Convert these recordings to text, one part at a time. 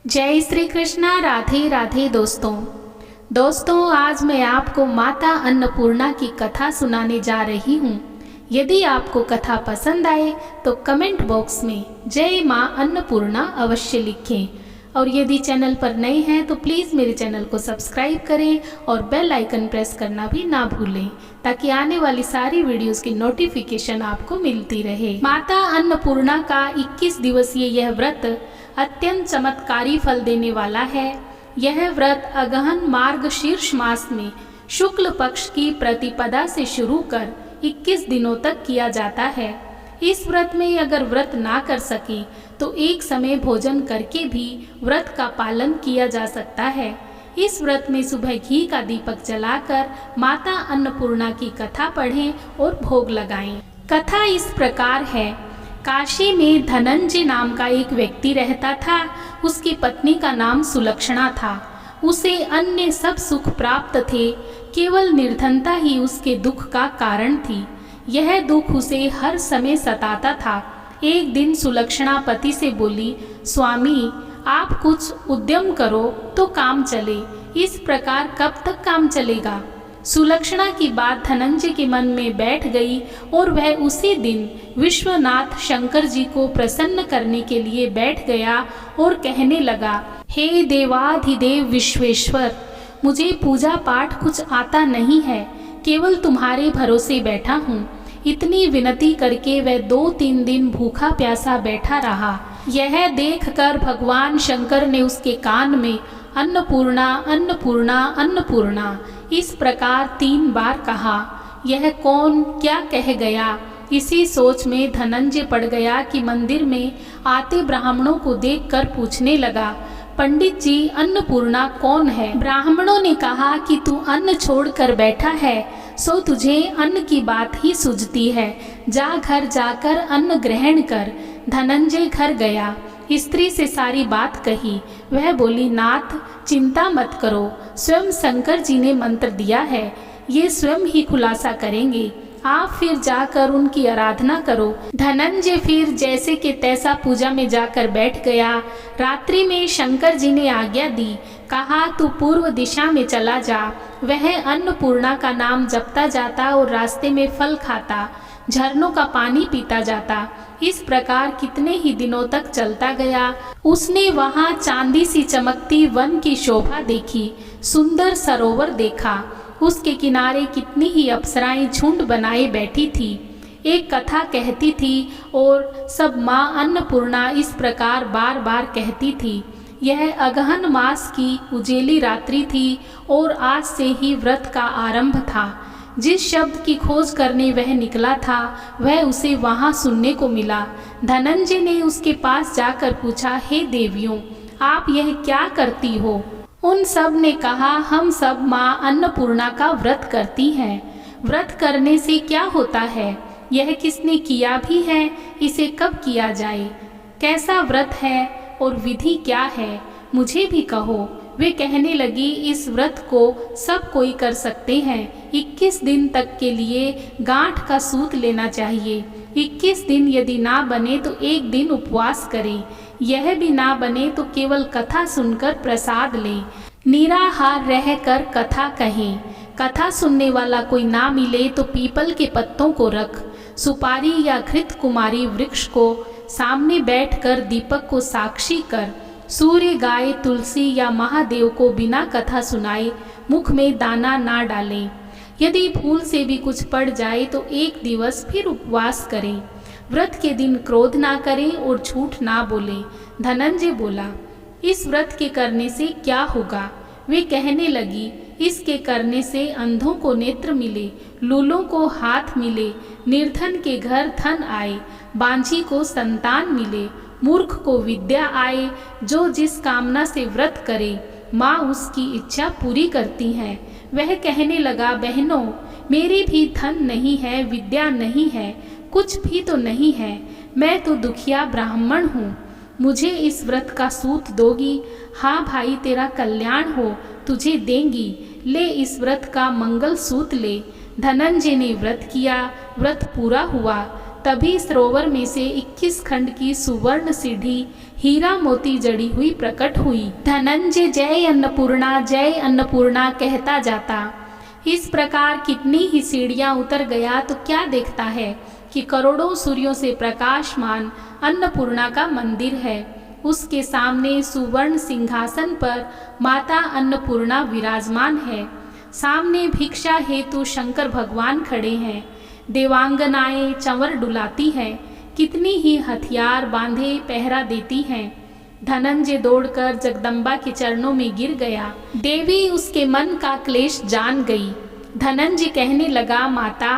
जय श्री कृष्णा। राधे राधे दोस्तों आज मैं आपको माता अन्नपूर्णा की कथा सुनाने जा रही हूँ। यदि आपको कथा पसंद आए तो कमेंट बॉक्स में जय माँ अन्नपूर्णा अवश्य लिखें, और यदि चैनल पर नए हैं तो प्लीज़ मेरे चैनल को सब्सक्राइब करें और बेल आइकन प्रेस करना भी ना भूलें, ताकि आने वाली सारी वीडियोस की नोटिफिकेशन आपको मिलती रहे। माता अन्नपूर्णा का 21 दिवसीय यह व्रत अत्यंत चमत्कारी फल देने वाला है। यह व्रत अगहन मार्गशीर्ष मास में शुक्ल पक्ष की प्रतिपदा से शुरू कर 21 दिनों तक किया जाता है। इस व्रत में अगर व्रत ना कर सके तो एक समय भोजन करके भी व्रत का पालन किया जा सकता है। इस व्रत में सुबह घी का दीपक जलाकर माता अन्नपूर्णा की कथा पढ़ें और भोग लगाएं। कथा इस प्रकार है। काशी में धनंजय नाम का एक व्यक्ति रहता था। उसकी पत्नी का नाम सुलक्षणा था। उसे अन्य सब सुख प्राप्त थे, केवल निर्धनता ही उसके दुख का कारण थी। यह दुख उसे हर समय सताता था। एक दिन सुलक्षणा पति से बोली, स्वामी आप कुछ उद्यम करो तो काम चले, इस प्रकार कब तक काम चलेगा। सुलक्षणा की बात धनंजय के मन में बैठ गई और वह उसी दिन विश्वनाथ शंकर जी को प्रसन्न करने के लिए बैठ गया और कहने लगा, हे देवाधिदेव विश्वेश्वर, मुझे पूजा पाठ कुछ आता नहीं है, केवल तुम्हारे भरोसे बैठा हूँ। इतनी विनती करके वह 2-3 दिन भूखा प्यासा बैठा रहा। यह देखकर भगवान शंकर ने उसके कान में अन्नपूर्णा अन्नपूर्णा अन्नपूर्णा इस प्रकार 3 बार कहा। यह कौन क्या कह गया, इसी सोच में धनंजय पड़ गया कि मंदिर में आते ब्राह्मणों को देखकर पूछने लगा, पंडित जी अन्नपूर्णा कौन है। ब्राह्मणों ने कहा कि तू अन्न छोड़कर बैठा है, सो तुझे अन्न की बात ही सूझती है, जा घर जाकर अन्न ग्रहण कर। धनंजय घर गया, स्त्री से सारी बात कही। वह बोली, नाथ चिंता मत करो, स्वयं शंकर जी ने मंत्र दिया है, ये स्वयं ही खुलासा करेंगे, आप फिर जाकर उनकी आराधना करो। धनंजय फिर जैसे कि तैसा पूजा में जाकर बैठ गया। रात्रि में शंकर जी ने आज्ञा दी, कहा तू पूर्व दिशा में चला जा। वह अन्नपूर्णा का नाम जपता जाता और रास्ते में फल खाता, झरनों का पानी पीता जाता। इस प्रकार कितने ही दिनों तक चलता गया। उसने वहाँ चांदी सी चमकती वन की शोभा देखी, सुंदर सरोवर देखा, उसके किनारे कितनी ही अप्सराएं झुंड बनाए बैठी थी। एक कथा कहती थी और सब माँ अन्नपूर्णा इस प्रकार बार बार कहती थी। यह अगहन मास की उजेली रात्रि थी और आज से ही व्रत का आरंभ था। जिस शब्द की खोज करने वह निकला था वह उसे वहाँ सुनने को मिला। धनंजय ने उसके पास जाकर पूछा, हे देवियों आप यह क्या करती हो। उन सब ने कहा, हम सब माँ अन्नपूर्णा का व्रत करती हैं। व्रत करने से क्या होता है, यह किसने किया भी है, इसे कब किया जाए, कैसा व्रत है और विधि क्या है, मुझे भी कहो। वे कहने लगी, इस व्रत को सब कोई कर सकते हैं। 21 दिन तक के लिए गांठ का सूत लेना चाहिए। 21 दिन यदि ना बने तो एक दिन उपवास करें। यह भी ना बने तो केवल कथा सुनकर प्रसाद लें। निराहार रहकर कथा कहें। कथा सुनने वाला कोई ना मिले तो पीपल के पत्तों को रख, सुपारी या घृत कुमारी वृक्ष को सामने बैठकर दीपक को साक्षी कर, सूर्य गाय तुलसी या महादेव को बिना कथा सुनाए मुख में दाना ना डालें। यदि भूल से भी कुछ पड़ जाए तो एक दिवस फिर उपवास करें। व्रत के दिन क्रोध ना करें और झूठ ना बोलें। धनंजय बोला, इस व्रत के करने से क्या होगा। वे कहने लगी, इसके करने से अंधों को नेत्र मिले, लूलों को हाथ मिले, निर्धन के घर धन आए, बांझी को संतान मिले, मूर्ख को विद्या आए। जो जिस कामना से व्रत करे माँ उसकी इच्छा पूरी करती हैं। वह कहने लगा, बहनों मेरी भी धन नहीं है, विद्या नहीं है, कुछ भी तो नहीं है, मैं तो दुखिया ब्राह्मण हूँ, मुझे इस व्रत का सूत दोगी। हाँ भाई तेरा कल्याण हो, तुझे देंगी, ले इस व्रत का मंगल सूत ले। धनंजय ने व्रत किया, व्रत पूरा हुआ। तभी सरोवर में से 21 खंड की सुवर्ण सीढ़ी हीरा मोती जड़ी हुई प्रकट हुई। धनंजय जय अन्नपूर्णा कहता जाता। इस प्रकार कितनी ही सीढ़ियां उतर गया तो क्या देखता है कि करोड़ों सूर्यों से प्रकाशमान अन्नपूर्णा का मंदिर है। उसके सामने सुवर्ण सिंहासन पर माता अन्नपूर्णा विराजमान है। सामने भिक्षा हेतु शंकर भगवान खड़े हैं। देवांगनाएं चंवर डुलाती हैं। कितनी ही हथियार बांधे पहरा देती हैं। धनंजय दौड़कर जगदम्बा के चरणों में गिर गया। देवी उसके मन का क्लेश जान गई। धनंजय कहने लगा, माता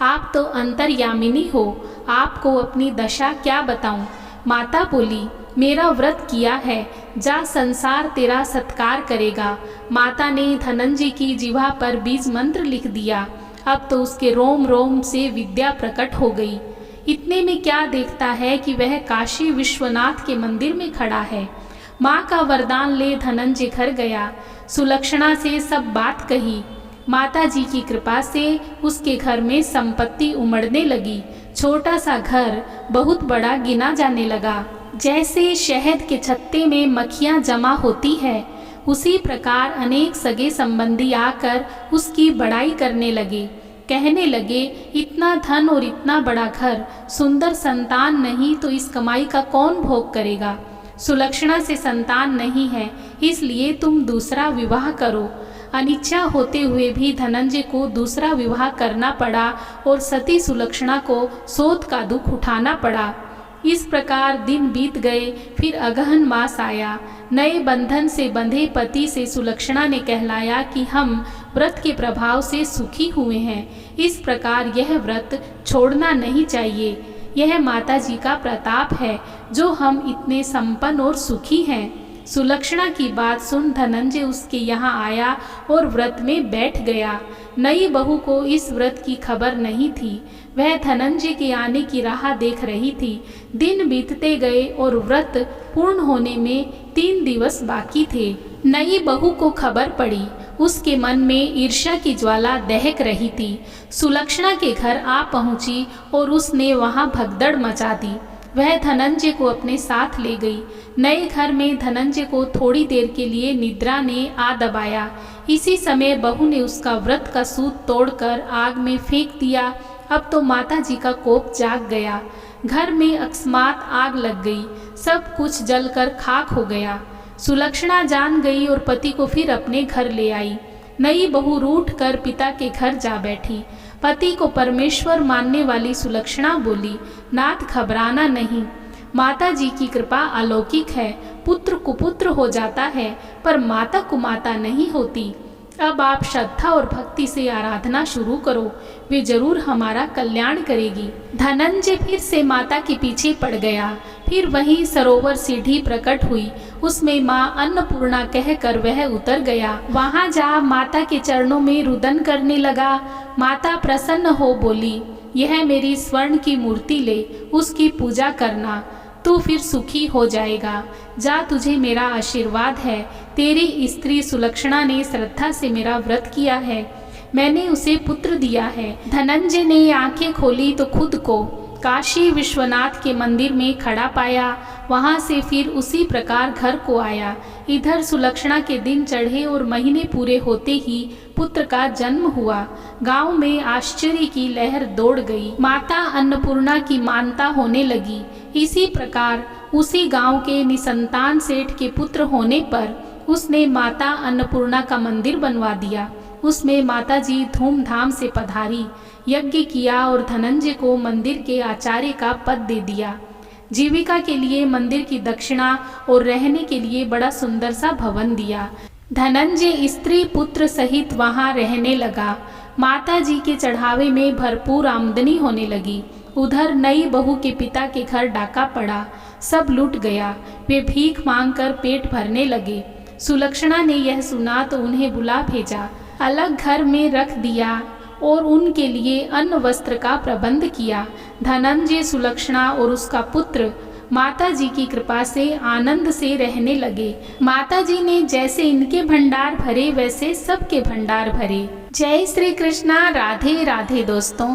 आप तो अंतर्यामिनी हो, आपको अपनी दशा क्या बताऊं। माता बोली, मेरा व्रत किया है, जा संसार तेरा सत्कार करेगा। माता ने धनंजय की जिह्वा पर बीज मंत्र लिख दिया। अब तो उसके रोम रोम से विद्या प्रकट हो गई। इतने में क्या देखता है कि वह काशी विश्वनाथ के मंदिर में खड़ा है। माँ का वरदान ले धनंजय घर गया। सुलक्षणा से सब बात कही। माता जी की कृपा से उसके घर में संपत्ति उमड़ने लगी। छोटा सा घर बहुत बड़ा गिना जाने लगा। जैसे शहद के छत्ते में मक्खियाँ जमा होती है, उसी प्रकार अनेक सगे संबंधी आकर उसकी बड़ाई करने लगे। कहने लगे, इतना धन और इतना बड़ा घर, सुंदर संतान नहीं तो इस कमाई का कौन भोग करेगा। सुलक्षणा से संतान नहीं है, इसलिए तुम दूसरा विवाह करो। अनिच्छा होते हुए भी धनंजय को दूसरा विवाह करना पड़ा और सती सुलक्षणा को सोत का दुख उठाना पड़ा। इस प्रकार दिन बीत गए। फिर अगहन मास आया। नए बंधन से बंधे पति से सुलक्षणा ने कहलाया कि हम व्रत के प्रभाव से सुखी हुए हैं। इस प्रकार यह व्रत छोड़ना नहीं चाहिए। यह माता जी का प्रताप है जो हम इतने संपन्न और सुखी हैं। सुलक्षणा की बात सुन धनंजय उसके यहाँ आया और व्रत में बैठ गया। नई बहू को इस व्रत की खबर नहीं थी। वह धनंजय के आने की राह देख रही थी। दिन बीतते गए और व्रत पूर्ण होने में 3 दिवस बाकी थे। नई बहू को खबर पड़ी। उसके मन में ईर्ष्या की ज्वाला दहक रही थी। सुलक्षणा के घर आ पहुंची और उसने वहां भगदड़ मचा दी। वह धनंजय को अपने साथ ले गई। नए घर में धनंजय को थोड़ी देर के लिए निद्रा ने आ दबाया। इसी समय बहू ने उसका व्रत का सूत तोड़कर आग में फेंक दिया। अब तो माता जी का कोप जाग गया। घर में अकस्मात आग लग गई। सब कुछ जलकर खाक हो गया। सुलक्षणा जान गई और पति को फिर अपने घर ले आई। नई बहू रूठ कर पिता के घर जा बैठी। पति को परमेश्वर मानने वाली सुलक्षणा बोली, नाथ घबराना नहीं, माता जी की कृपा अलौकिक है। पुत्र कुपुत्र हो जाता है पर माता कुमाता नहीं होती। अब आप श्रद्धा और भक्ति से आराधना शुरू करो, वे जरूर हमारा कल्याण करेगी। धनंजय फिर से माता के पीछे पड़ गया। फिर वहीं सरोवर सीढ़ी प्रकट हुई। उसमें माँ अन्नपूर्णा कहकर वह उतर गया। वहां जा माता के चरणों में रुदन करने लगा। माता प्रसन्न हो बोली, यह मेरी स्वर्ण की मूर्ति ले, उसकी पूजा करना, तू फिर सुखी हो जाएगा। जा, तुझे मेरा आशीर्वाद है। तेरी स्त्री सुलक्षणा ने श्रद्धा से मेरा व्रत किया है, मैंने उसे पुत्र दिया है। धनंजय ने आंखें खोली तो खुद को काशी विश्वनाथ के मंदिर में खड़ा पाया। वहां से फिर उसी प्रकार घर को आया। इधर सुलक्षणा के दिन चढ़े और महीने पूरे होते ही पुत्र का जन्म हुआ। गांव में आश्चर्य की लहर दौड़ गई। माता अन्नपूर्णा की मानता होने लगी। इसी प्रकार उसी गांव के निसंतान सेठ के पुत्र होने पर उसने माता अन्नपूर्णा का मंदिर बनवा दिया। उसमें माता जी धूमधाम से पधारी, यज्ञ किया और धनंजय को मंदिर के आचार्य का पद दे दिया। जीविका के लिए मंदिर की दक्षिणा और रहने के लिए बड़ा सुंदर सा भवन दिया। धनंजय स्त्री पुत्र सहित वहां रहने लगा। माता जी के चढ़ावे में भरपूर आमदनी होने लगी। उधर नई बहू के पिता के घर डाका पड़ा, सब लूट गया। वे भीख मांगकर पेट भरने लगे। सुलक्षणा ने यह सुना तो उन्हें बुला भेजा, अलग घर में रख दिया और उनके लिए अन्न वस्त्र का प्रबंध किया। धनंजय, सुलक्षणा और उसका पुत्र माता जी की कृपा से आनंद से रहने लगे। माता जी ने जैसे इनके भंडार भरे वैसे सबके भंडार भरे। जय श्री कृष्णा। राधे राधे दोस्तों।